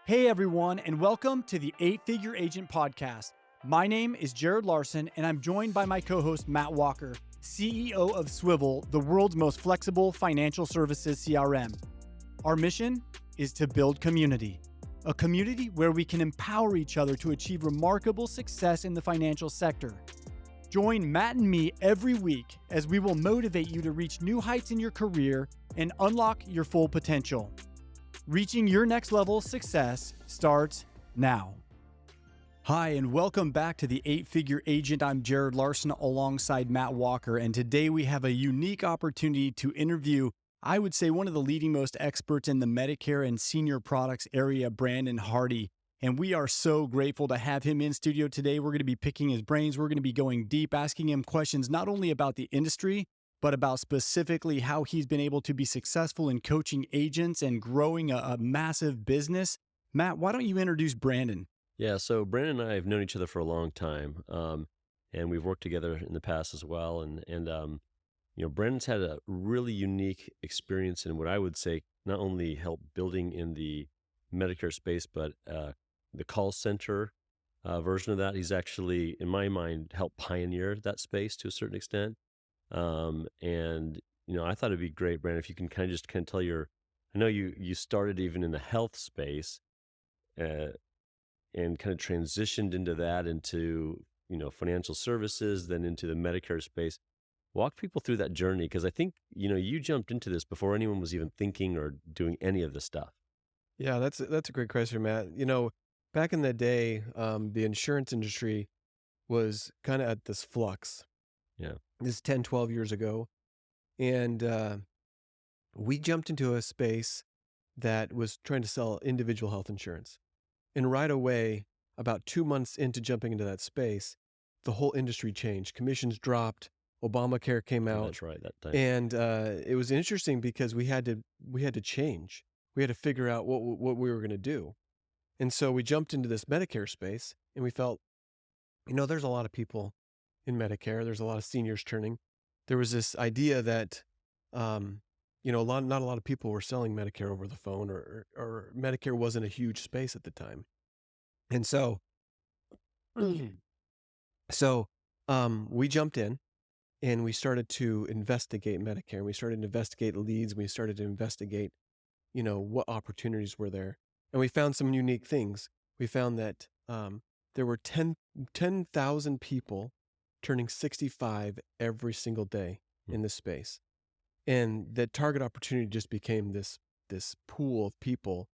Hey everyone, and welcome to the 8-Figure Agent Podcast. My name is Jared Larsen, and I'm joined by my co-host Matt Walker, CEO of Swivel, the world's most flexible financial services CRM. Our mission is to build community, a community where we can empower each other to achieve remarkable success in the financial sector. Join Matt and me every week as we will motivate you to reach new heights in your career and unlock your full potential. Reaching your next level of success starts now. Hi, and welcome back to the 8-Figure Agent. I'm Jared Larsen alongside Matt Walker, and today we have a unique opportunity to interview, I would say, one of the leading most experts in the Medicare and Senior Products area, Brandon Hardy. And we are so grateful to have him in studio today. We're going to be picking his brains. We're going to be going deep, asking him questions not only about the industry, but about specifically how he's been able to be successful in coaching agents and growing a massive business. Matt, why don't you introduce Brandon? Yeah, so Brandon and I have known each other for a long time, and we've worked together in the past as well. Brandon's had a really unique experience in what I would say not only help building in the Medicare space, but the call center version of that. He's actually, in my mind, helped pioneer that space to a certain extent. I thought it'd be great, Brandon, if you can kind of tell I know you started even in the health space, and kind of transitioned into financial services, then into the Medicare space. Walk people through that journey, because I think, you jumped into this before anyone was even thinking or doing any of this stuff. Yeah, that's a great question, Matt. Back in the day, the insurance industry was kind of at this flux. Yeah. This is 10, 12 years ago. And we jumped into a space that was trying to sell individual health insurance. And right away, about 2 months into jumping into that space, the whole industry changed. Commissions dropped. Obamacare came out. That's right, that time. And it was interesting because we had to change. We had to figure out what we were going to do. And so we jumped into this Medicare space, and we felt, there's a lot of people in Medicare. There's a lot of seniors turning. There was this idea that, not a lot of people were selling Medicare over the phone, or Medicare wasn't a huge space at the time. And so, we jumped in, and we started to investigate Medicare. We started to investigate leads. We started to investigate, what opportunities were there. And we found some unique things. We found that there were 10,000 people turning 65 every single day in this space. And the target opportunity just became this pool of people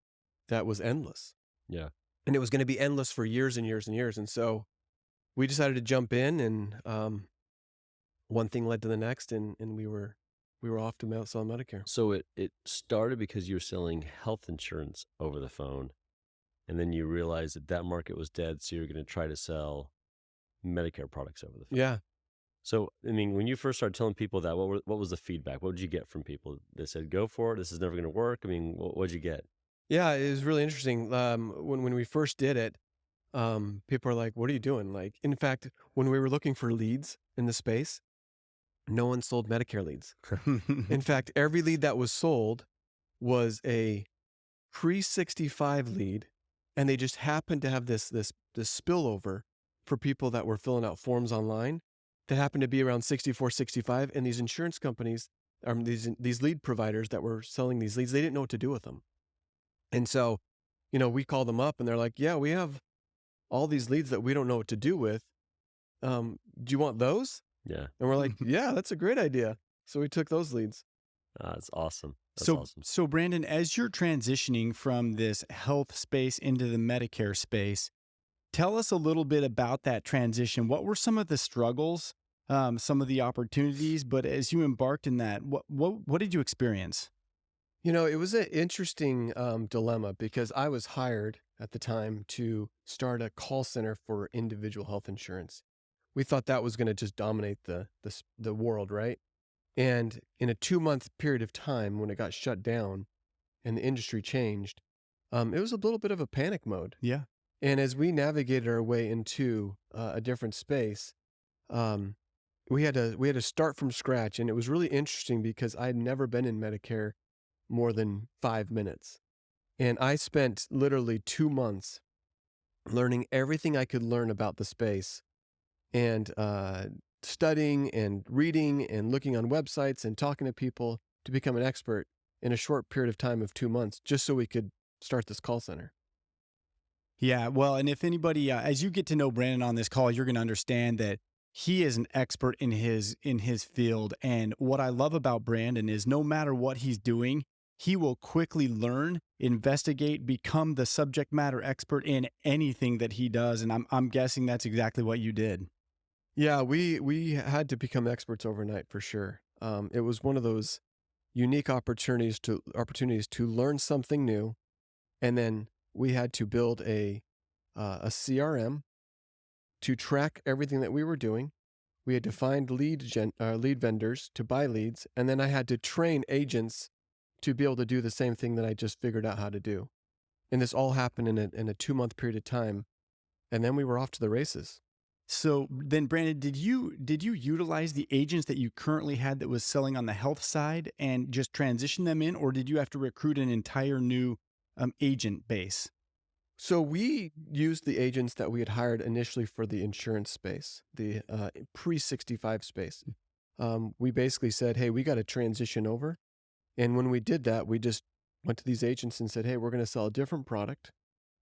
that was endless. Yeah. And it was going to be endless for years and years and years. And so we decided to jump in, and one thing led to the next, and we were off to sell Medicare. So it started because you were selling health insurance over the phone, and then you realized that market was dead, so you're going to try to sell Medicare products over the phone. Yeah. So, when you first started telling people that, what was the feedback? What did you get from people? They said, go for it, this is never going to work. What did you get? Yeah, it was really interesting. When we first did it, people are like, what are you doing? Like, in fact, when we were looking for leads in the space, no one sold Medicare leads. In fact, every lead that was sold was a pre-65 lead, and they just happened to have this spillover for people that were filling out forms online that happened to be around 64, 65, and these insurance companies, these lead providers that were selling these leads, they didn't know what to do with them. And so, we called them up, and they're like, yeah, we have all these leads that we don't know what to do with. Do you want those? Yeah. And we're like, yeah, that's a great idea. So we took those leads. That's awesome. So Brandon, as you're transitioning from this health space into the Medicare space, tell us a little bit about that transition. What were some of the struggles, some of the opportunities, but as you embarked in that, what did you experience? It was an interesting dilemma, because I was hired at the time to start a call center for individual health insurance. We thought that was going to just dominate the world, right? And in a 2-month period of time, when it got shut down and the industry changed, it was a little bit of a panic mode. Yeah. And as we navigated our way into a different space, we had to start from scratch. And it was really interesting because I'd never been in Medicare more than 5 minutes. And I spent literally 2 months learning everything I could learn about the space and studying and reading and looking on websites and talking to people to become an expert in a short period of time of 2 months, just so we could start this call center. Yeah, well, and if anybody, as you get to know Brandon on this call, you're going to understand that he is an expert in his field. And what I love about Brandon is no matter what he's doing, he will quickly learn, investigate, become the subject matter expert in anything that he does. And I'm guessing that's exactly what you did. Yeah, we had to become experts overnight for sure. It was one of those unique opportunities to learn something new, and then we had to build a CRM to track everything that we were doing. We had to find lead vendors to buy leads, and then I had to train agents to be able to do the same thing that I just figured out how to do. And this all happened in a 2 month period of time, and then we were off to the races. So then, Brandon, did you utilize the agents that you currently had that was selling on the health side and just transition them in, or did you have to recruit an entire new agent base? So we used the agents that we had hired initially for the insurance space, the pre-65 space. We basically said, hey, we got to transition over. And when we did that, we just went to these agents and said, hey, we're going to sell a different product.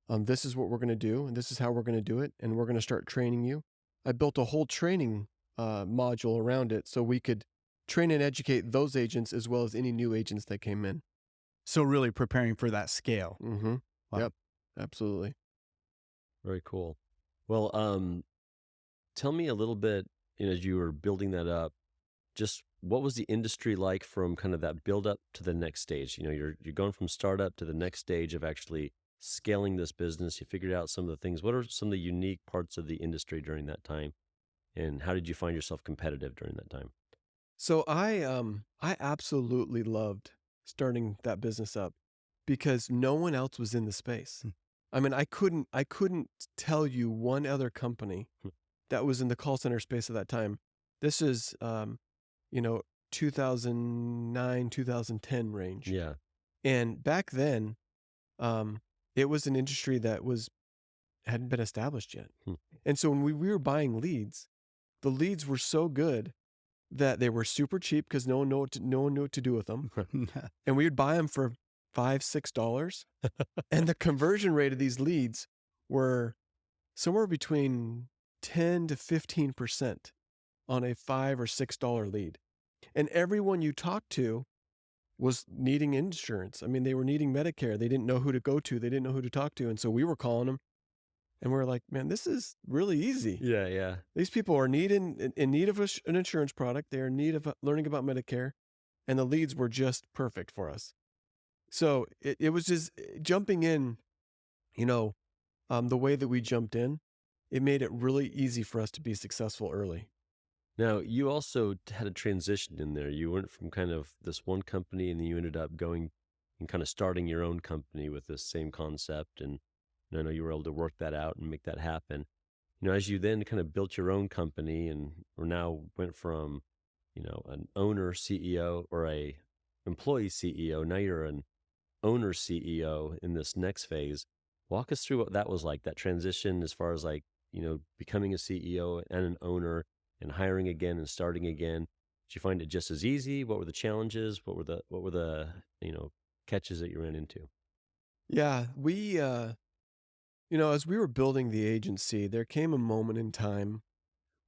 This is what we're going to do, and this is how we're going to do it, and we're going to start training you. I built a whole training module around it so we could train and educate those agents as well as any new agents that came in. So really preparing for that scale. Mm-hmm. Wow. Yep, absolutely. Very cool. Well, tell me a little bit, as you were building that up, just what was the industry like from kind of that build up to the next stage? You're going from startup to the next stage of actually scaling this business. You figured out some of the things. What are some of the unique parts of the industry during that time? And how did you find yourself competitive during that time? So I absolutely loved starting that business up because no one else was in the space. Hmm. I mean, I couldn't tell you one other company Hmm. that was in the call center space at that time. This is you know, 2009, 2010 range. Yeah. And back then, it was an industry that hadn't been established yet. Hmm. And so when we were buying leads, the leads were so good that they were super cheap because no one knew what to do with them. And we would buy them for $5-6. And the conversion rate of these leads were somewhere between 10 to 15% on a $5 or $6 lead. And everyone you talked to was needing insurance. I mean, they were needing Medicare. They didn't know who to go to. They didn't know who to talk to. And so we were calling them and we were like, man, this is really easy. Yeah. Yeah. These people are in need of an insurance product. They're in need of learning about Medicare. And the leads were just perfect for us. So it was just jumping in, the way that we jumped in, it made it really easy for us to be successful early. Now, you also had a transition in there. You went from kind of this one company and then you ended up going and kind of starting your own company with this same concept. And I know you were able to work that out and make that happen. As you then kind of built your own company and or now went from, an owner CEO or a employee CEO, now you're an owner CEO in this next phase. Walk us through what that was like, that transition as far as like, becoming a CEO and an owner and hiring again and starting again. Did you find it just as easy? What were the challenges? What were the catches that you ran into? Yeah, as we were building the agency, there came a moment in time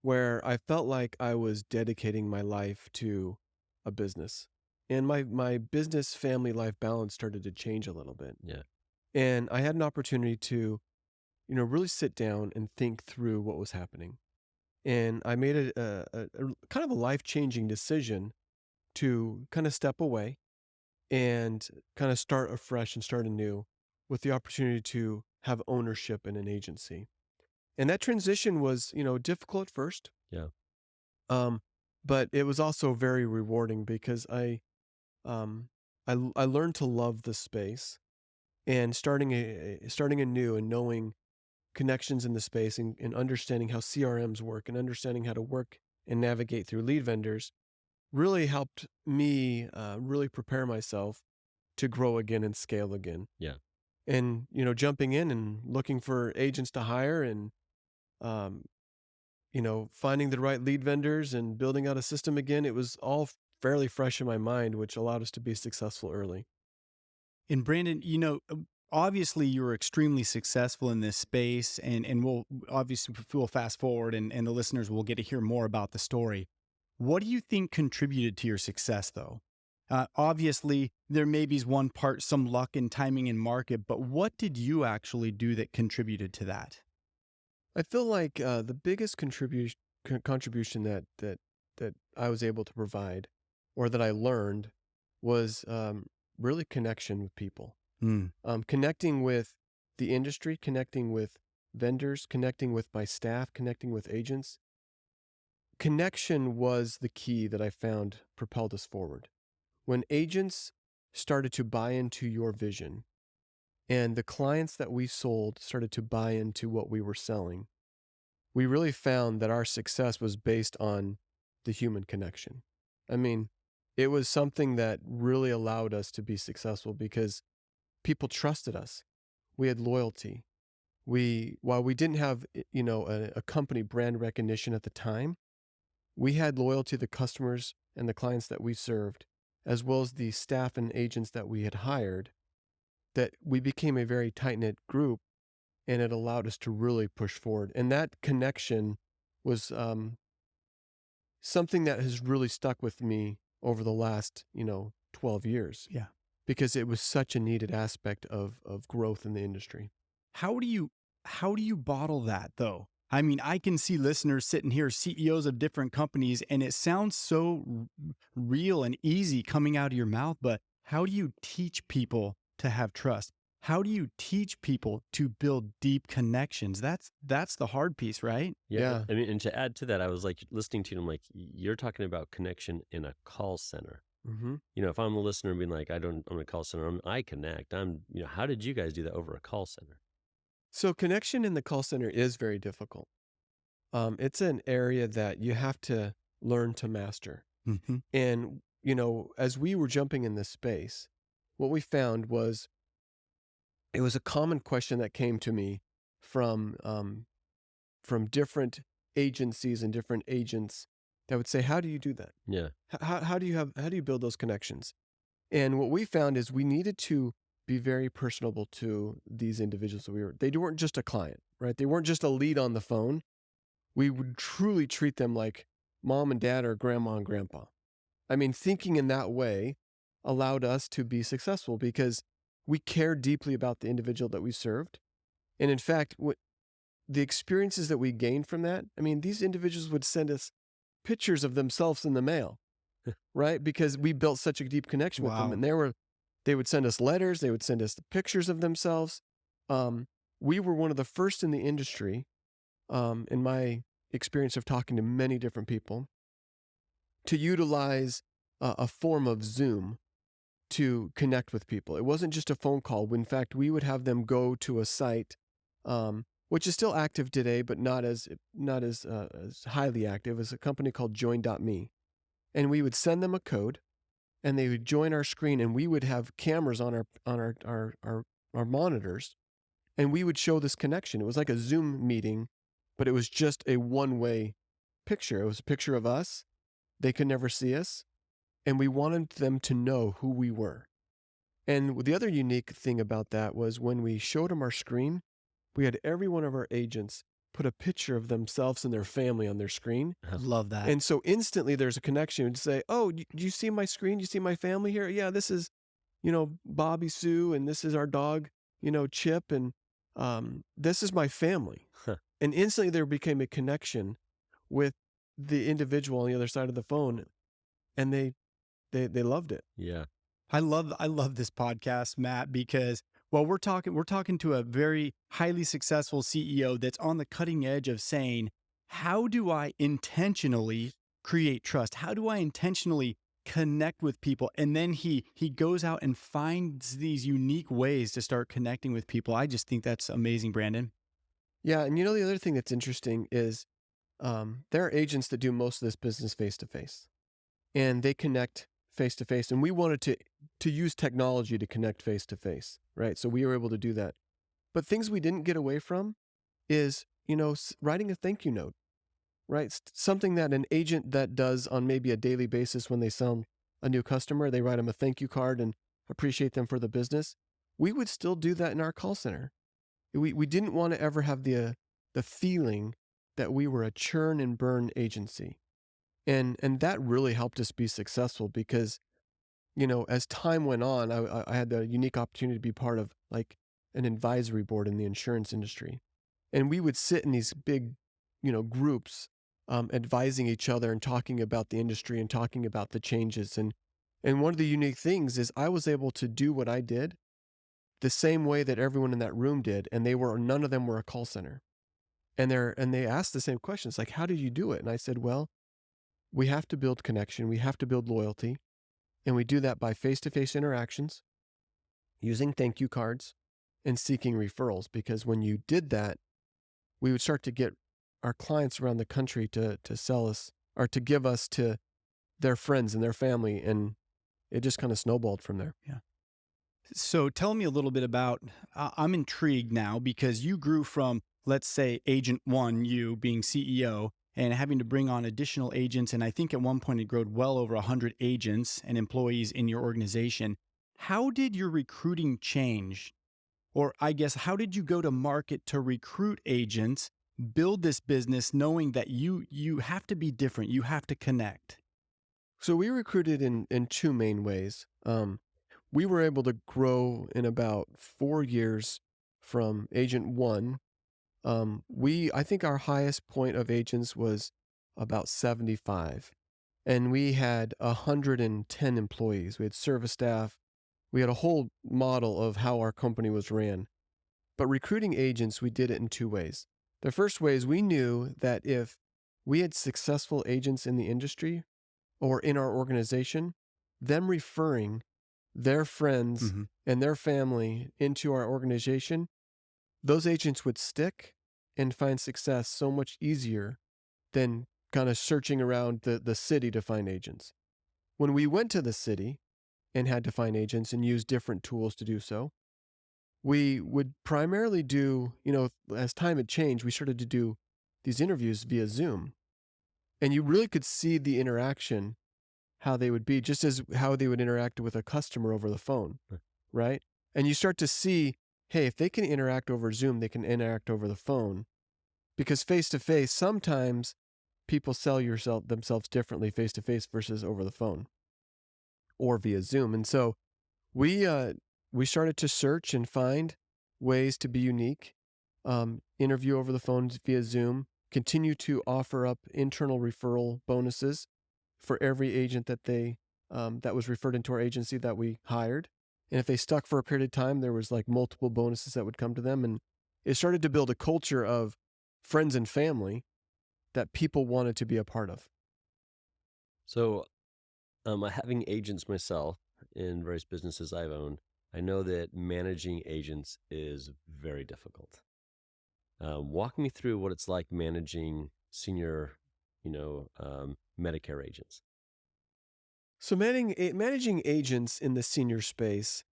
where I felt like I was dedicating my life to a business. And my business family life balance started to change a little bit. Yeah. And I had an opportunity to, really sit down and think through what was happening. And I made a kind of a life-changing decision to kind of step away and kind of start afresh and start anew with the opportunity to have ownership in an agency. And that transition was, difficult at first. Yeah. Um, but it was also very rewarding because um, I learned to love the space and starting anew and knowing connections in the space and understanding how CRMs work and understanding how to work and navigate through lead vendors really helped me really prepare myself to grow again and scale again. Yeah. and, jumping in and looking for agents to hire and, um, finding the right lead vendors and building out a system again. It was all fairly fresh in my mind, which allowed us to be successful early. And Brandon, obviously you were extremely successful in this space, and we'll fast forward, and the listeners will get to hear more about the story. What do you think contributed to your success, though? Obviously, there may be one part, some luck and timing and market, but what did you actually do that contributed to that? I feel like the biggest contribution that I was able to provide, or that I learned, was really connection with people. Mm. Connecting with the industry, connecting with vendors, connecting with my staff, connecting with agents. Connection was the key that I found propelled us forward. When agents started to buy into your vision, and the clients that we sold started to buy into what we were selling, we really found that our success was based on the human connection. I mean, it was something that really allowed us to be successful because people trusted us. We had loyalty. While we didn't have, a company brand recognition at the time, we had loyalty to the customers and the clients that we served, as well as the staff and agents that we had hired, that we became a very tight-knit group, and it allowed us to really push forward. And that connection was something that has really stuck with me over the last, 12 years. Yeah. Because it was such a needed aspect of growth in the industry. How do you bottle that, though? I mean, I can see listeners sitting here, CEOs of different companies, and it sounds so real and easy coming out of your mouth, but how do you teach people to have trust? How do you teach people to build deep connections? That's the hard piece, right? Yeah. I mean, and to add to that, I was like listening to you, and I'm like, you're talking about connection in a call center. Mm-hmm. If I'm a listener and being like, I'm a call center, I connect. How did you guys do that over a call center? So connection in the call center is very difficult. It's an area that you have to learn to master. Mm-hmm. And, as we were jumping in this space, what we found was it was a common question that came to me from different agencies and different agents that would say, how do you do that? Yeah. How do you build those connections? And what we found is we needed to be very personable to these individuals they weren't just a client, right? They weren't just a lead on the phone. We would truly treat them like mom and dad or grandma and grandpa. I mean, thinking in that way allowed us to be successful because we cared deeply about the individual that we served. And in fact, the experiences that we gained from that, I mean, these individuals would send us pictures of themselves in the mail, right? Because we built such a deep connection with them. Wow. And they would send us letters. They would send us pictures of themselves. We were one of the first in the industry, in my experience of talking to many different people, to utilize a form of Zoom to connect with people. It wasn't just a phone call. In fact, we would have them go to a site, which is still active today, but not as highly active, as a company called Join.me. And we would send them a code, and they would join our screen, and we would have cameras on our monitors, and we would show this connection. It was like a Zoom meeting, but it was just a one-way picture. It was a picture of us. They could never see us, and we wanted them to know who we were. And the other unique thing about that was when we showed them our screen, we had every one of our agents put a picture of themselves and their family on their screen. Love that. And so instantly there's a connection to say, oh, do you see my screen? Do you see my family here? Yeah, this is, Bobby Sue, and this is our dog, Chip, and this is my family. And instantly there became a connection with the individual on the other side of the phone, and they loved it. Yeah. I love this podcast, Matt, because we're talking to a very highly successful CEO that's on the cutting edge of saying, how do I intentionally create trust? How do I intentionally connect with people? And then he goes out and finds these unique ways to start connecting with people. I just think that's amazing, Brandon. Yeah, and the other thing that's interesting is there are agents that do most of this business face to face, and they connect face to face, and we wanted to use technology to connect face to face, right? So we were able to do that. But things we didn't get away from is, writing a thank you note, right? Something that an agent that does on maybe a daily basis when they sell a new customer, they write them a thank you card and appreciate them for the business. We would still do that in our call center. We didn't want to ever have the feeling that we were a churn and burn agency. And that really helped us be successful because, as time went on, I had the unique opportunity to be part of like an advisory board in the insurance industry. And we would sit in these big, groups, advising each other and talking about the industry and talking about the changes. And one of the unique things is I was able to do what I did the same way that everyone in that room did, and none of them were a call center. And they asked the same questions, like, how did you do it? And I said, well, we have to build connection, we have to build loyalty, and we do that by face-to-face interactions, using thank you cards, and seeking referrals. Because when you did that, we would start to get our clients around the country to sell us or to give us to their friends and their family, and it just kind of snowballed from there. Yeah. So tell me a little bit about, I'm intrigued now because you grew from, let's say, agent one, you being CEO, and having to bring on additional agents. And I think at one point it grew well over 100 agents and employees in your organization. How did your recruiting change? Or I guess, how did you go to market to recruit agents, build this business, knowing that you have to be different, you have to connect? So we recruited in two main ways. We were able to grow in about 4 years from agent one. I think our highest point of agents was about 75, and we had 110 employees. We had service staff. We had a whole model of how our company was ran. But recruiting agents, we did it in two ways. The first way is we knew that if we had successful agents in the industry or in our organization, them referring their friends and their family into our organization, those agents would stick and find success so much easier than kind of searching around the city to find agents. When we went to the city and had to find agents and use different tools to do so, we would primarily do, as time had changed, we started to do these interviews via Zoom. And you really could see the interaction, how they would be, just as how they would interact with a customer over the phone, right? And you start to see, hey, if they can interact over Zoom, they can interact over the phone. Because face-to-face, sometimes people sell themselves differently face-to-face versus over the phone or via Zoom. And so we started to search and find ways to be unique, interview over the phone via Zoom, continue to offer up internal referral bonuses for every agent that was referred into our agency that we hired. And if they stuck for a period of time, there was like multiple bonuses that would come to them. And it started to build a culture of friends and family that people wanted to be a part of. So, having agents myself in various businesses I've owned, I know that managing agents is very difficult. Walk me through what it's like managing senior, Medicare agents. So managing agents in the senior space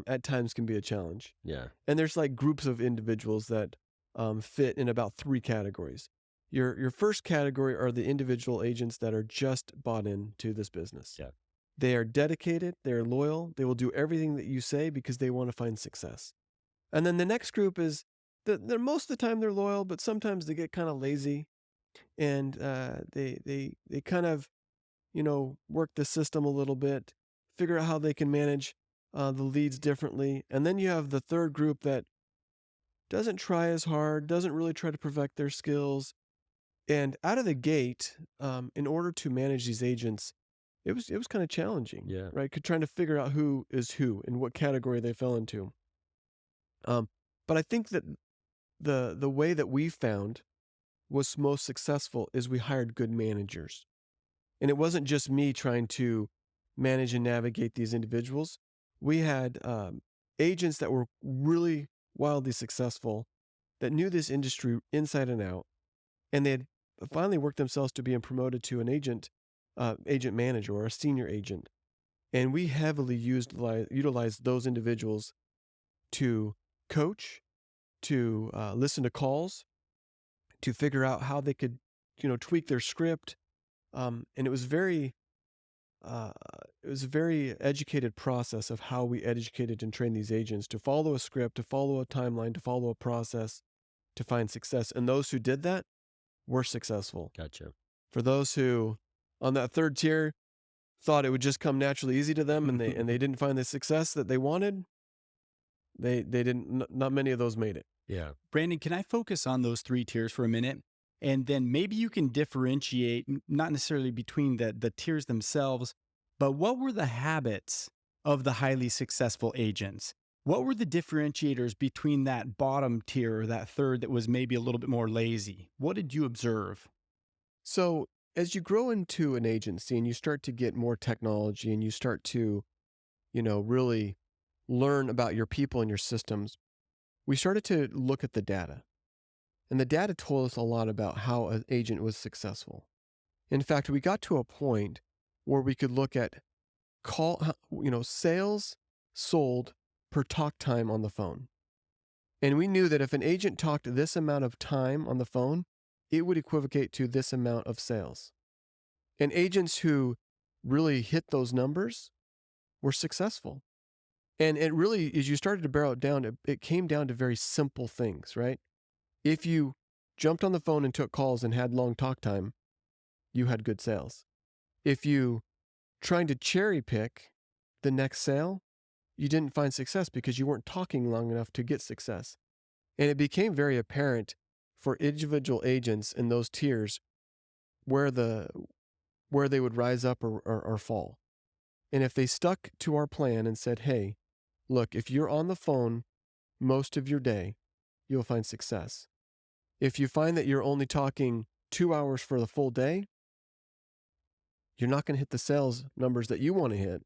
at times can be a challenge. Yeah. And there's like groups of individuals that fit in about three categories. Your first category are the individual agents that are just bought into this business. Yeah. They are dedicated, they're loyal, they will do everything that you say because they want to find success. And then the next group is they're most of the time they're loyal, but sometimes they get kind of lazy, and they kind of work the system a little bit, figure out how they can manage the leads differently. And then you have the third group that doesn't try as hard, doesn't really try to perfect their skills. And out of the gate, in order to manage these agents, it was kind of challenging, Yeah. right? Trying to figure out who is who and what category they fell into. But I think that the way that we found was most successful is we hired good managers. And it wasn't just me trying to manage and navigate these individuals. We had agents that were really wildly successful, that knew this industry inside and out, and they had finally worked themselves to being promoted to an agent manager or a senior agent. And we heavily utilized those individuals to coach, to listen to calls, to figure out how they could, tweak their script. And uh, it was a very educated process of how we educated and trained these agents to follow a script, to follow a timeline, to follow a process, to find success. And those who did that were successful. Gotcha. For those who, on that third tier, thought it would just come naturally easy to them, and they didn't find the success that they wanted, they didn't. Not many of those made it. Yeah. Brandon, can I focus on those three tiers for a minute? And then maybe you can differentiate, not necessarily between the tiers themselves, but what were the habits of the highly successful agents? What were the differentiators between that bottom tier or that third that was maybe a little bit more lazy? What did you observe? So as you grow into an agency and you start to get more technology and you start to, really learn about your people and your systems, we started to look at the data. And the data told us a lot about how an agent was successful. In fact, we got to a point where we could look at sales sold per talk time on the phone. And we knew that if an agent talked this amount of time on the phone, it would equivocate to this amount of sales. And agents who really hit those numbers were successful. And it really, as you started to barrel it down, it came down to very simple things, right? If you jumped on the phone and took calls and had long talk time, you had good sales. If you trying to cherry pick the next sale, you didn't find success because you weren't talking long enough to get success. And it became very apparent for individual agents in those tiers where they would rise up or fall. And if they stuck to our plan and said, hey, look, if you're on the phone most of your day, you'll find success. If you find that you're only talking 2 hours for the full day, you're not going to hit the sales numbers that you want to hit,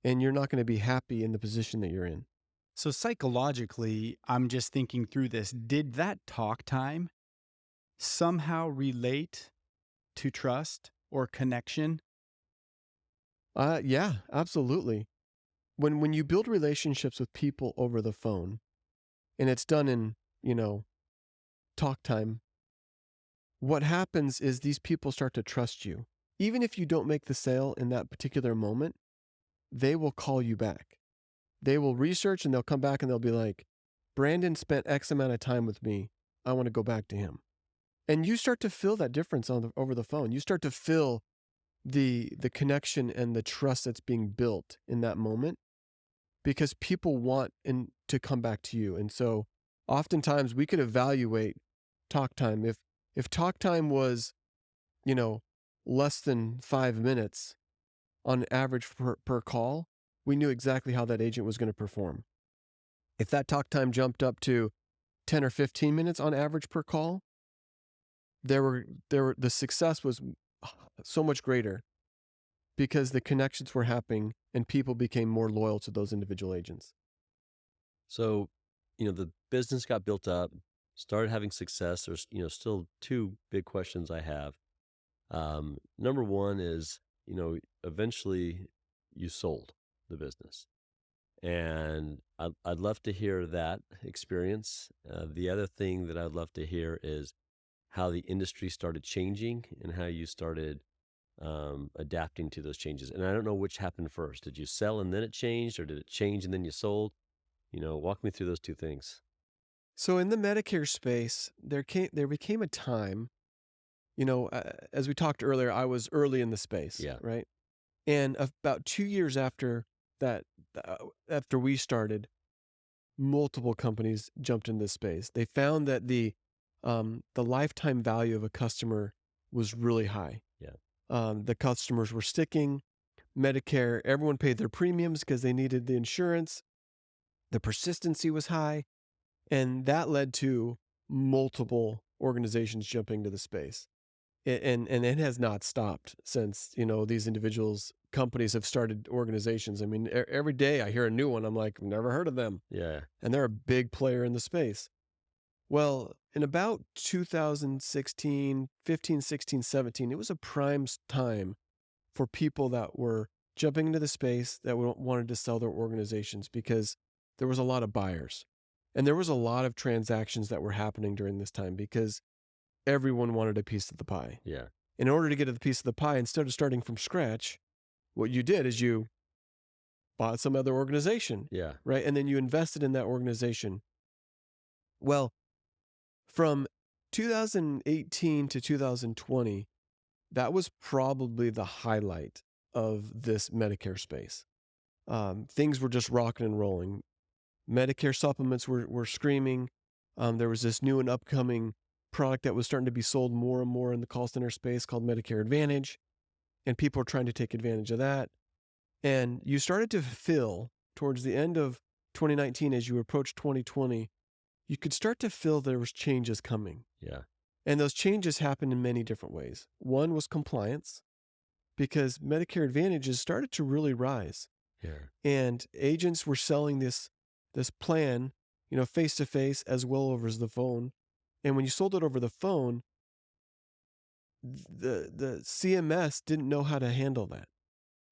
and you're not going to be happy in the position that you're in. So psychologically, I'm just thinking through this. Did that talk time somehow relate to trust or connection? Yeah, absolutely. When you build relationships with people over the phone, and it's done in, talk time, what happens is these people start to trust you. Even if you don't make the sale in that particular moment, they will call you back. They will research and they'll come back and they'll be like, Brandon spent X amount of time with me. I want to go back to him. And you start to feel that difference over the phone. You start to feel the connection and the trust that's being built in that moment because people want to come back to you. And so oftentimes we could evaluate talk time. If talk time was, less than 5 minutes on average per call, we knew exactly how that agent was going to perform. If that talk time jumped up to 10 or 15 minutes on average per call, the success was so much greater because the connections were happening and people became more loyal to those individual agents. So, the business got built up, started having success. There's, still two big questions I have. Number one is, eventually you sold the business. And I'd love to hear that experience. The other thing that I'd love to hear is how the industry started changing and how you started adapting to those changes. And I don't know which happened first. Did you sell and then it changed, or did it change and then you sold? Walk me through those two things. So in the Medicare space, there became a time, as we talked earlier, I was early in the space, Yeah. right? And about 2 years after that, after we started, multiple companies jumped into this space. They found that the lifetime value of a customer was really high. Yeah. The customers were sticking. Medicare, everyone paid their premiums because they needed the insurance. The persistency was high. And that led to multiple organizations jumping into the space. And it has not stopped since, these companies have started organizations. I mean, every day I hear a new one. I'm like, never heard of them. Yeah. And they're a big player in the space. Well, in about 2016, 15, 16, 17, it was a prime time for people that were jumping into the space that wanted to sell their organizations because there was a lot of buyers. And there was a lot of transactions that were happening during this time because everyone wanted a piece of the pie. Yeah. In order to get a piece of the pie, instead of starting from scratch, what you did is you bought some other organization, Yeah. right? And then you invested in that organization. Well, from 2018 to 2020, that was probably the highlight of this Medicare space. Things were just rocking and rolling. Medicare supplements were screaming. There was this new and upcoming product that was starting to be sold more and more in the call center space called Medicare Advantage, and people were trying to take advantage of that. And you started to feel towards the end of 2019, as you approached 2020, you could start to feel there was changes coming. Yeah. And those changes happened in many different ways. One was compliance, because Medicare Advantages started to really rise. Yeah. And agents were selling this plan, face to face as well over the phone. And when you sold it over the phone, the CMS didn't know how to handle that.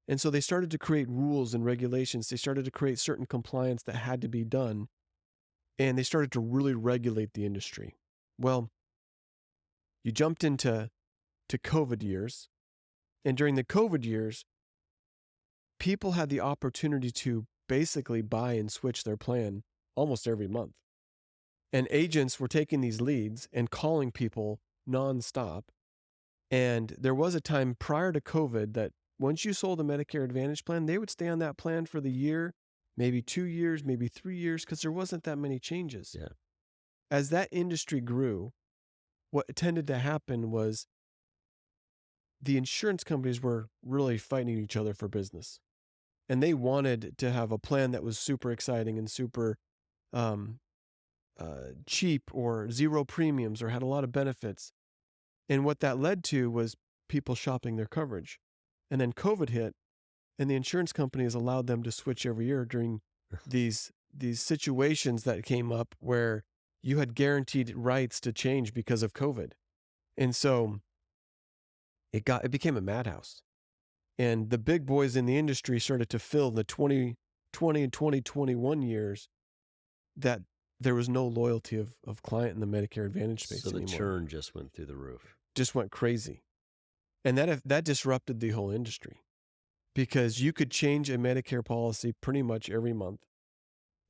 And so they started to create rules and regulations. They started to create certain compliance that had to be done. And they started to really regulate the industry. Well, you jumped into COVID years. And during the COVID years, people had the opportunity to basically buy and switch their plan almost every month. And agents were taking these leads and calling people nonstop. And there was a time prior to COVID that once you sold a Medicare Advantage plan, they would stay on that plan for the year, maybe 2 years, maybe 3 years, because there wasn't that many changes. Yeah. As that industry grew, what tended to happen was the insurance companies were really fighting each other for business. And they wanted to have a plan that was super exciting and super cheap or zero premiums or had a lot of benefits. And what that led to was people shopping their coverage. And then COVID hit, and the insurance companies allowed them to switch every year during these situations that came up where you had guaranteed rights to change because of COVID. And so it became a madhouse. And the big boys in the industry started to feel the 2020 and 2021 years that there was no loyalty of client in the Medicare Advantage space So the anymore. churn just went through the roof. Just went crazy. And that disrupted the whole industry because you could change a Medicare policy pretty much every month.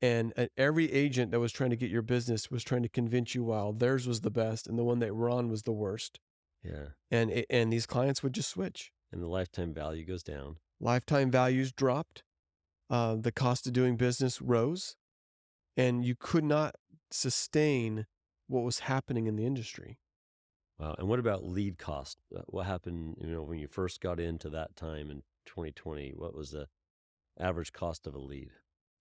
And every agent that was trying to get your business was trying to convince you, wow, theirs was the best and the one they were on was the worst. Yeah. And these clients would just switch. And the lifetime value goes down. Lifetime values dropped. The cost of doing business rose. And you could not sustain what was happening in the industry. Wow. And what about lead cost? What happened, when you first got into that time in 2020? What was the average cost of a lead?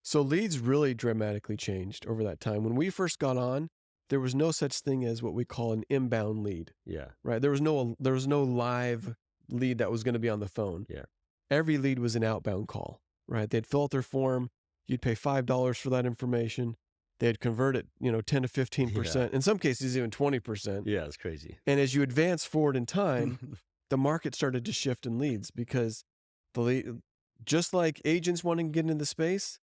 So leads really dramatically changed over that time. When we first got on, there was no such thing as what we call an inbound lead. Yeah. Right? There was no live lead that was going to be on the phone. Yeah. Every lead was an outbound call, right? They'd fill out their form. You'd pay $5 for that information. They'd convert it, 10 to 15%, in some cases even 20%. Yeah, it's crazy. And as you advance forward in time, the market started to shift in leads because just like agents wanting to get into the space,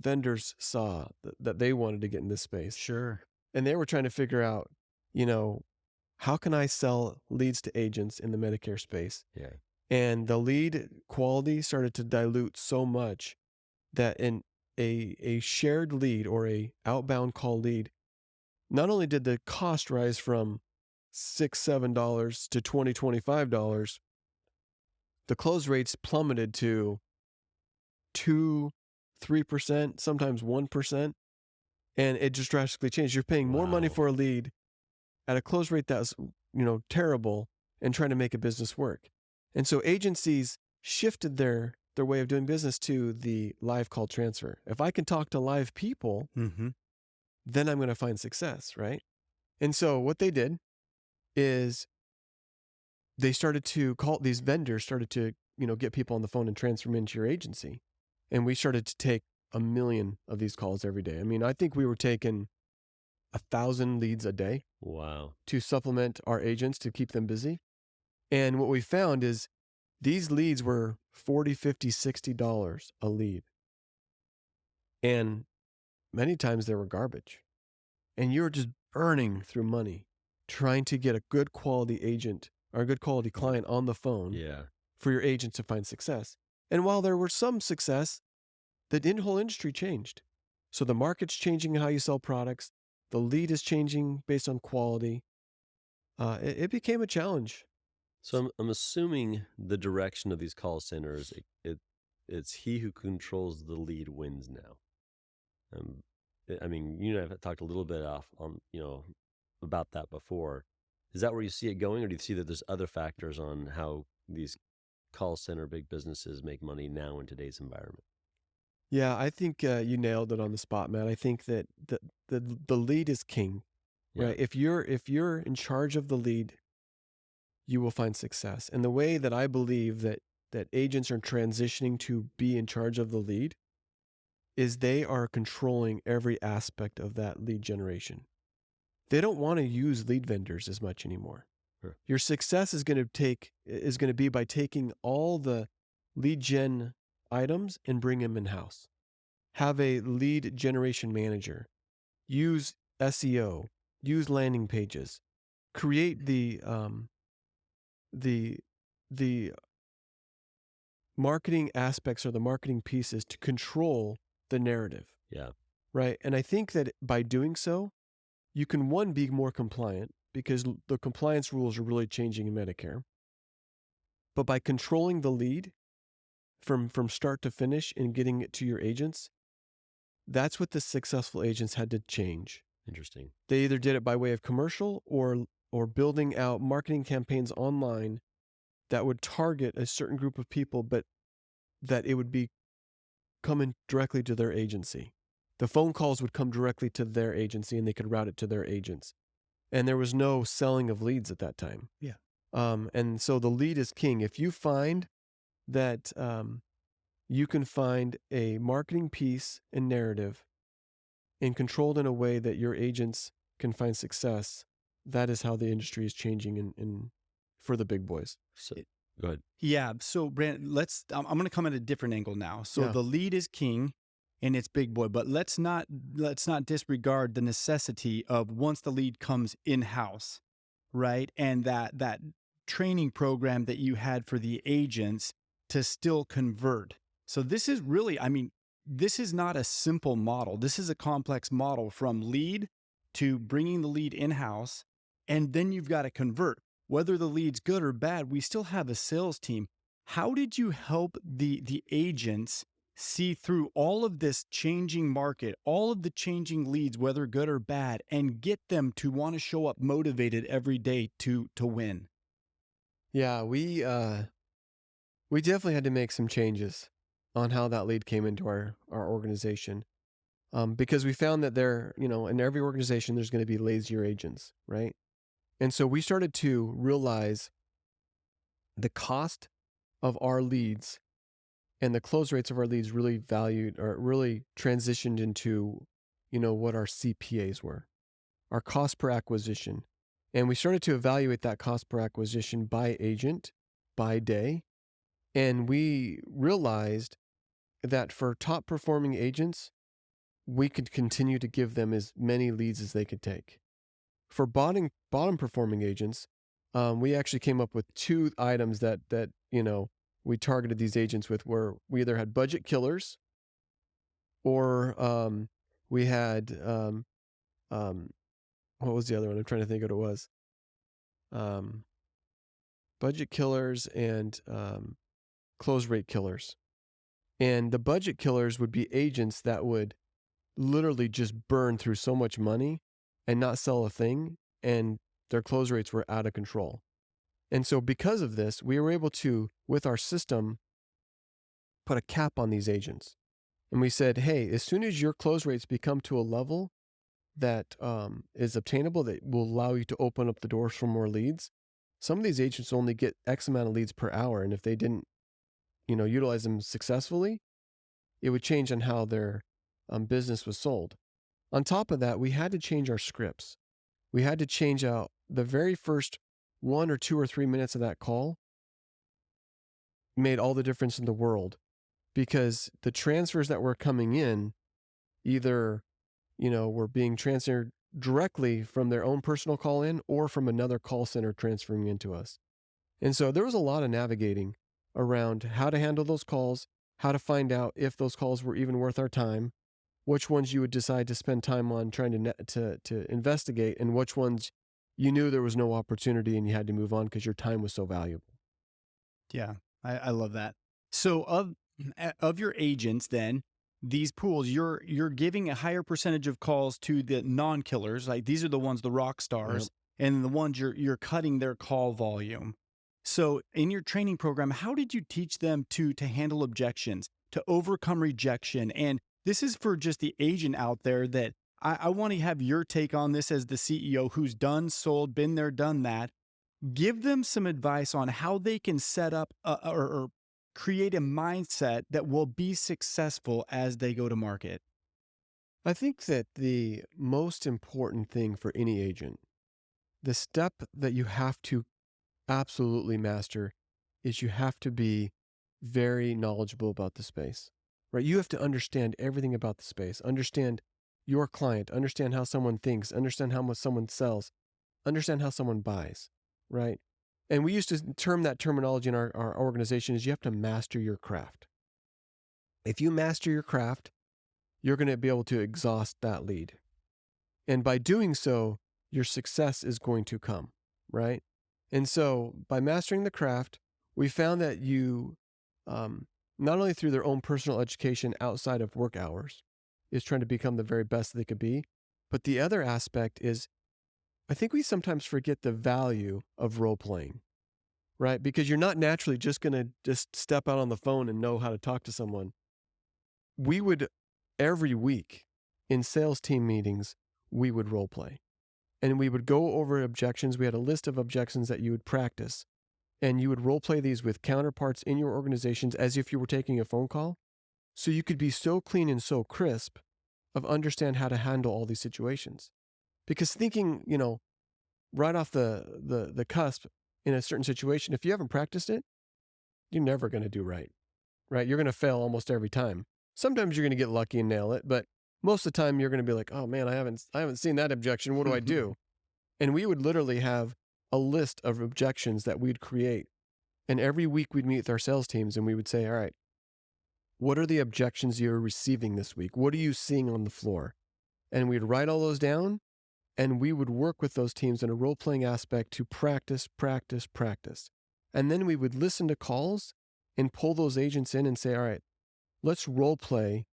vendors saw that they wanted to get in this space. Sure. And they were trying to figure out, how can I sell leads to agents in the Medicare space? Yeah. And the lead quality started to dilute so much that in a shared lead or a outbound call lead, not only did the cost rise from $6-7 to $20-25, the close rates plummeted to 2-3%, sometimes 1%, and it just drastically changed. You're paying more money for a lead at a close rate that's terrible and trying to make a business work. And so agencies shifted their way of doing business to the live call transfer. If I can talk to live people, then I'm going to find success, right? And so what they did is they started to call, these vendors started to, get people on the phone and transfer them into your agency. And we started to take 1 million of these calls every day. I mean, I think we were taking 1,000 leads a day. Wow. To supplement our agents to keep them busy. And what we found is these leads were $40, $50, $60 a lead. And many times they were garbage. And you're just burning through money trying to get a good quality agent or a good quality client on the phone Yeah. for your agent to find success. And while there was some success, the whole industry changed. So the market's changing in how you sell products. The lead is changing based on quality. It became a challenge. So I'm assuming the direction of these call centers, it's he who controls the lead wins now. I mean, you and I have talked a little bit about that before. Is that where you see it going, or do you see that there's other factors on how these call center big businesses make money now in today's environment? Yeah, I think you nailed it on the spot, Matt. I think that the lead is king, Yeah. right? If you're in charge of the lead, you will find success. And the way that I believe that agents are transitioning to be in charge of the lead is they are controlling every aspect of that lead generation. They don't want to use lead vendors as much anymore. Sure. Your success is going to be by taking all the lead gen items and bring them in-house. Have a lead generation manager. Use SEO. Use landing pages. Create the marketing aspects or the marketing pieces to control the narrative. Yeah. Right. And I think that by doing so, you can, one, be more compliant because the compliance rules are really changing in Medicare. But by controlling the lead from start to finish and getting it to your agents, that's what the successful agents had to change. Interesting. They either did it by way of commercial or building out marketing campaigns online that would target a certain group of people, but that it would be coming directly to their agency. The phone calls would come directly to their agency and they could route it to their agents. And there was no selling of leads at that time. Yeah. And so the lead is king. If you find that you can find a marketing piece and narrative and controlled in a way that your agents can find success, that is how the industry is changing in for the big boys. So go ahead. Yeah. So, Brandon, I'm going to come at a different angle now. So Yeah. the lead is king and it's big boy, but let's not disregard the necessity of once the lead comes in-house, right? And that training program that you had for the agents to still convert. So this is really, this is not a simple model. This is a complex model from lead to bringing the lead in-house, and then you've got to convert. Whether the lead's good or bad, we still have a sales team. How did you help the agents see through all of this changing market, all of the changing leads, whether good or bad, and get them to want to show up motivated every day to win? Yeah, we definitely had to make some changes on how that lead came into our organization. Because we found that in every organization, there's going to be lazier agents, right? And so we started to realize the cost of our leads and the close rates of our leads really valued or really transitioned into, what our CPAs were, our cost per acquisition. And we started to evaluate that cost per acquisition by agent, by day. And we realized that for top performing agents, we could continue to give them as many leads as they could take. For bottom performing agents, we actually came up with two items that we targeted these agents with, where we either had budget killers or we had what was the other one? I'm trying to think what it was. Budget killers and close rate killers. And the budget killers would be agents that would literally just burn through so much money and not sell a thing, and their close rates were out of control. And so because of this, we were able to, with our system, put a cap on these agents. And we said, hey, as soon as your close rates become to a level that is obtainable, that will allow you to open up the doors for more leads, some of these agents only get X amount of leads per hour. And if they didn't, utilize them successfully, it would change on how their business was sold. On top of that, we had to change our scripts. We had to change out the very first 1 or 2 or 3 minutes of that call. made all the difference in the world, because the transfers that were coming in either, were being transferred directly from their own personal call in or from another call center transferring into us. And so there was a lot of navigating around how to handle those calls, how to find out if those calls were even worth our time, which ones you would decide to spend time on trying to investigate, and which ones you knew there was no opportunity and you had to move on because your time was so valuable. Yeah, I love that. So of your agents, then these pools, you're giving a higher percentage of calls to the non-killers. Like these are the ones, the rock stars, and the ones you're cutting their call volume. So in your training program, how did you teach them to handle objections, to overcome rejection? And this is for just the agent out there that I want to have your take on this as the CEO who's done, sold, been there, done that. Give them some advice on how they can set up or create a mindset that will be successful as they go to market. I think that the most important thing for any agent, the step that you have to absolutely master, is you have to be very knowledgeable about the space, right? You have to understand everything about the space, understand your client, understand how someone thinks, understand how much someone sells, understand how someone buys, right? And we used to term that terminology in our organization is you have to master your craft. If you master your craft, you're going to be able to exhaust that lead. And by doing so, your success is going to come, right? And so by mastering the craft, we found that you, not only through their own personal education outside of work hours, is trying to become the very best they could be, but the other aspect is, I think we sometimes forget the value of role playing, right? Because you're not naturally just going to just step out on the phone and know how to talk to someone. We would, every week in sales team meetings, we would role play. And we would go over objections. We had a list of objections that you would practice. And you would role play these with counterparts in your organizations as if you were taking a phone call. So you could be so clean and so crisp of understand how to handle all these situations. Because thinking, right off the cusp in a certain situation, if you haven't practiced it, you're never going to do right? You're going to fail almost every time. Sometimes you're going to get lucky and nail it, but most of the time you're going to be like, oh man, I haven't seen that objection. What do I do? And we would literally have a list of objections that we'd create. And every week we'd meet with our sales teams and we would say, all right, what are the objections you're receiving this week? What are you seeing on the floor? And we'd write all those down, and we would work with those teams in a role-playing aspect to practice. And then we would listen to calls and pull those agents in and say, all right, let's role play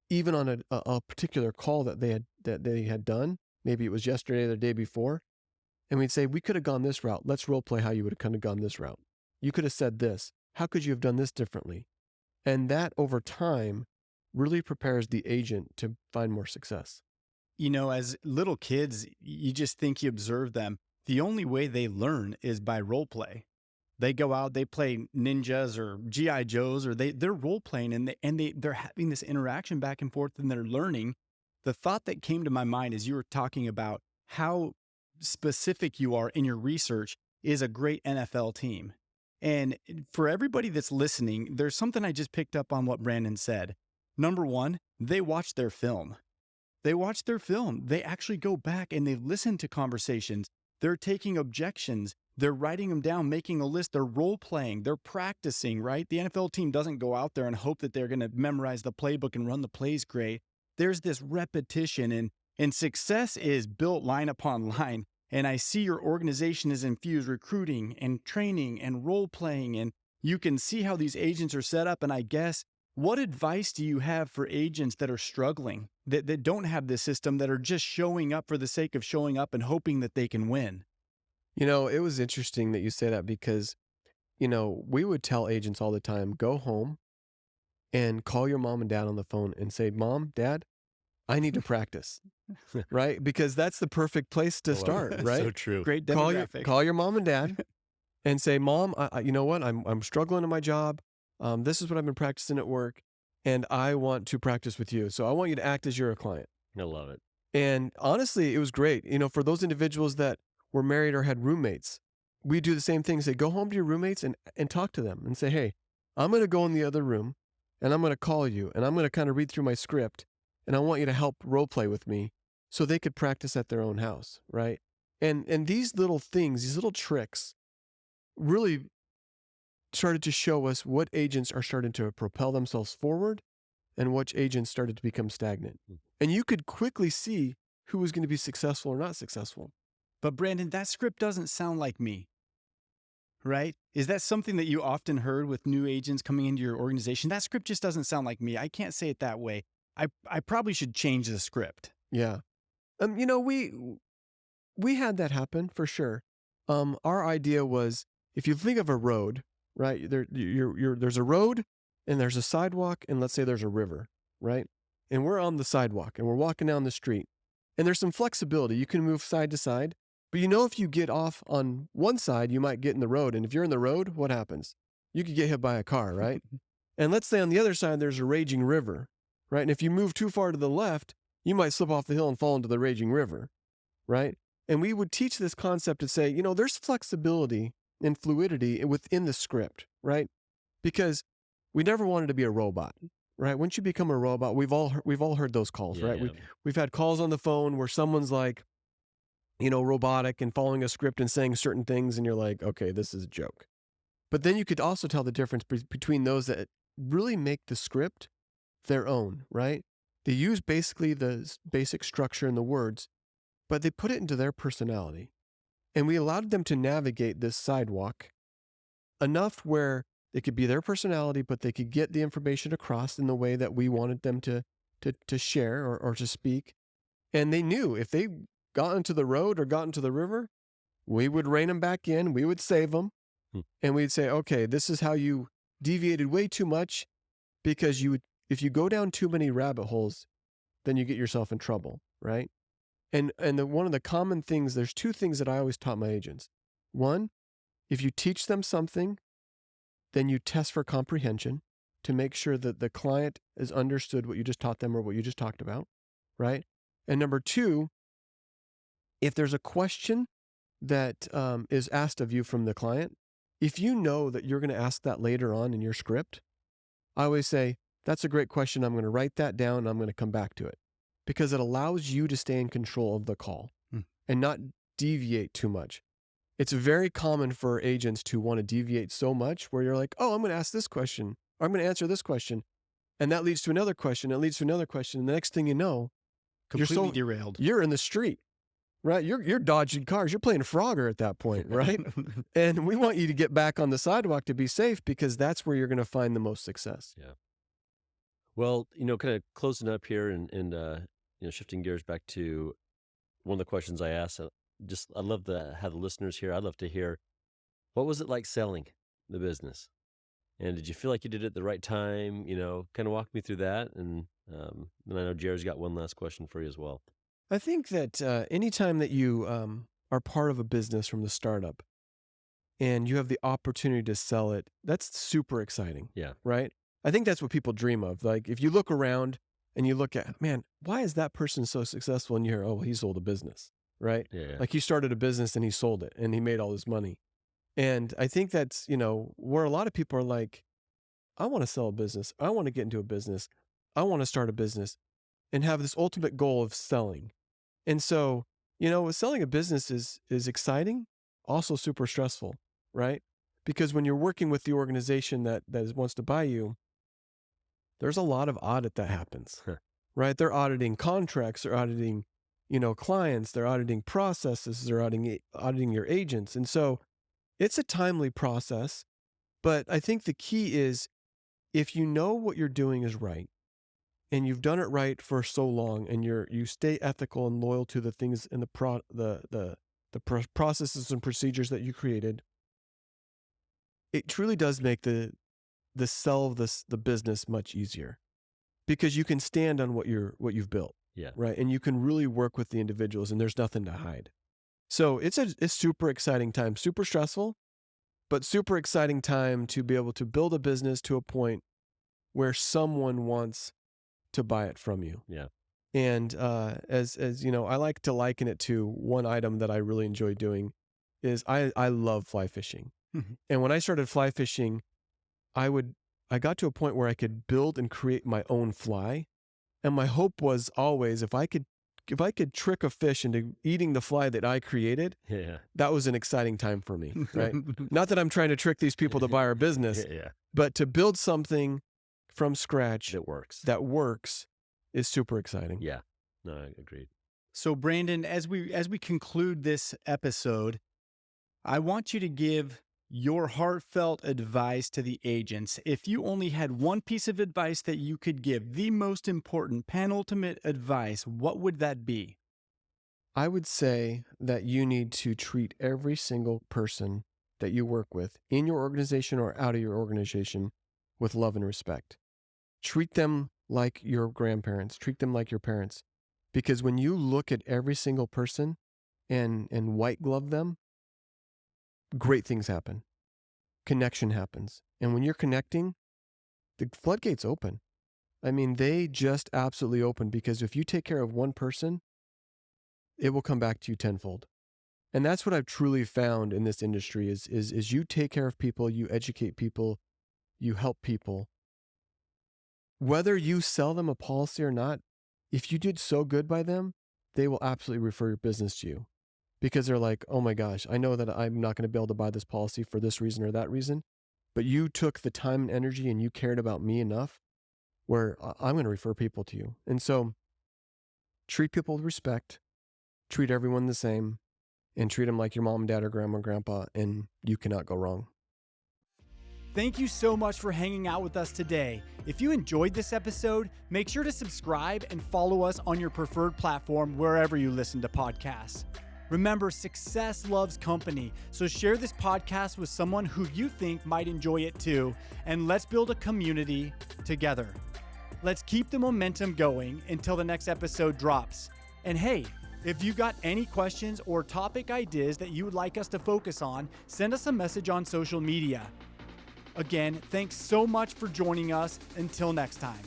even on a particular call that they had done. Maybe it was yesterday or the day before. And we'd say, we could have gone this route. Let's role play how you would have kind of gone this route. You could have said this. How could you have done this differently? And that over time really prepares the agent to find more success. As little kids, you just think you observe them. The only way they learn is by role play. They go out, they play ninjas or G.I. Joes, or they're role playing and they're having this interaction back and forth and they're learning. The thought that came to my mind as you were talking about how specific you are in your research is a great NFL team. And for everybody that's listening, there's something I just picked up on what Brandon said. Number one, they watch their film. They actually go back and they listen to conversations. They're taking objections. They're writing them down, making a list. They're role playing. They're practicing, right? The NFL team doesn't go out there and hope that they're going to memorize the playbook and run the plays great. There's this repetition and success is built line upon line. And I see your organization is infused recruiting and training and role playing. And you can see how these agents are set up. And I guess, what advice do you have for agents that are struggling, that don't have this system, that are just showing up for the sake of showing up and hoping that they can win? It was interesting that you say that because, we would tell agents all the time, go home and call your mom and dad on the phone and say, Mom, Dad, I need to practice, right? Because that's the perfect place to start, right? So true. Great demographic. Call your mom and dad and say, Mom, you know what? I'm struggling in my job. This is what I've been practicing at work, and I want to practice with you. So I want you to act as you're a client. I love it. And honestly, it was great. For those individuals that were married or had roommates, we do the same thing. Say, go home to your roommates and talk to them and say, hey, I'm going to go in the other room and I'm going to call you and I'm going to kind of read through my script and I want you to help role play with me so they could practice at their own house, right? And these little things, these little tricks really started to show us what agents are starting to propel themselves forward and which agents started to become stagnant. And you could quickly see who was going to be successful or not successful. But Brandon, that script doesn't sound like me, right? Is that something that you often heard with new agents coming into your organization? That script just doesn't sound like me. I can't say it that way. I probably should change the script. Yeah. We had that happen for sure. Our idea was, if you think of a road, right? There's a road and there's a sidewalk and let's say there's a river, right? And we're on the sidewalk and we're walking down the street and there's some flexibility. You can move side to side, but if you get off on one side, you might get in the road. And if you're in the road, what happens? You could get hit by a car, right? And let's say on the other side, there's a raging river, right? And if you move too far to the left, you might slip off the hill and fall into the raging river, right? And we would teach this concept to say, there's flexibility and fluidity within the script, right? Because we never wanted to be a robot, right? Once you become a robot, we've all heard those calls, right? Yeah. We've had calls on the phone where someone's like, robotic and following a script and saying certain things, and you're like, okay, this is a joke. But then you could also tell the difference between those that really make the script their own, right? They use basically the basic structure and the words, but they put it into their personality. And we allowed them to navigate this sidewalk enough where they could be their personality, but they could get the information across in the way that we wanted them to share or to speak. And they knew if they got into the road or got into the river, we would rein them back in, we would save them, and we'd say, okay, this is how you deviated way too much, because if you go down too many rabbit holes, then you get yourself in trouble, right? And one of the common things, there's two things that I always taught my agents. One, if you teach them something, then you test for comprehension to make sure that the client has understood what you just taught them or what you just talked about, right? And number two, if there's a question that is asked of you from the client, if you know that you're going to ask that later on in your script, I always say, that's a great question. I'm going to write that down and I'm going to come back to it, because it allows you to stay in control of the call and not deviate too much. It's very common for agents to want to deviate so much where you're like, oh, I'm going to ask this question, or I'm going to answer this question. And that leads to another question. It leads to another question. And the next thing you know, completely derailed. You're in the street, right? You're dodging cars. You're playing Frogger at that point, right? And we want you to get back on the sidewalk to be safe, because that's where you're going to find the most success. Yeah. Well, kind of closing up here and shifting gears back to one of the questions I asked. I'd love to have the listeners here. I'd love to hear, what was it like selling the business? And did you feel like you did it at the right time? Kind of walk me through that. And then I know Jared's got one last question for you as well. I think that anytime that you are part of a business from the startup and you have the opportunity to sell it, that's super exciting. Yeah. Right? I think that's what people dream of. Like, if you look around and you look at, man, why is that person so successful? And you hear, oh, well, he sold a business, right? Yeah. Like, he started a business and he sold it and he made all his money. And I think that's, where a lot of people are like, I want to sell a business. I want to get into a business. I want to start a business and have this ultimate goal of selling. And so, selling a business is exciting, also super stressful, right? Because when you're working with the organization that wants to buy you, there's a lot of audit that happens, right? They're auditing contracts, they're auditing, clients, they're auditing processes, they're auditing your agents. And so it's a timely process, but I think the key is, if you know what you're doing is right, and you've done it right for so long, and you stay ethical and loyal to the things and the processes and procedures that you created, it truly does make the sell of the business much easier, because you can stand on what you've built. Yeah. Right. And you can really work with the individuals, and there's nothing to hide. So it's a super exciting time, super stressful, but super exciting time to be able to build a business to a point where someone wants to buy it from you. Yeah. And as I like to liken it to one item that I really enjoy doing is I love fly fishing. And when I started fly fishing, I got to a point where I could build and create my own fly. And my hope was always if I could trick a fish into eating the fly that I created, Yeah. that was an exciting time for me, right? Not that I'm trying to trick these people to buy our business, Yeah. but to build something from scratch It works. that works is super exciting. Yeah. No, I agreed. So Brandon, as we conclude this episode, I want you to give your heartfelt advice to the agents. If you only had one piece of advice that you could give, the most important, penultimate advice, what would that be? I would say that you need to treat every single person that you work with in your organization or out of your organization with love and respect. Treat them like your grandparents, treat them like your parents. Because when you look at every single person and white glove them, great things happen. Connection happens. And when you're connecting, the floodgates open. I mean, they just absolutely open, because if you take care of one person, it will come back to you tenfold. And that's what I've truly found in this industry is you take care of people, you educate people, you help people. Whether you sell them a policy or not, if you did so good by them, they will absolutely refer your business to you, because they're like, oh my gosh, I know that I'm not going to be able to buy this policy for this reason or that reason, but you took the time and energy and you cared about me enough where I'm going to refer people to you. And so treat people with respect, treat everyone the same, and treat them like your mom, dad, or grandma, grandpa, and you cannot go wrong. Thank you so much for hanging out with us today. If you enjoyed this episode, make sure to subscribe and follow us on your preferred platform wherever you listen to podcasts. Remember, success loves company, so share this podcast with someone who you think might enjoy it too, and let's build a community together. Let's keep the momentum going until the next episode drops. And hey, if you've got any questions or topic ideas that you would like us to focus on, send us a message on social media. Again, thanks so much for joining us. Until next time.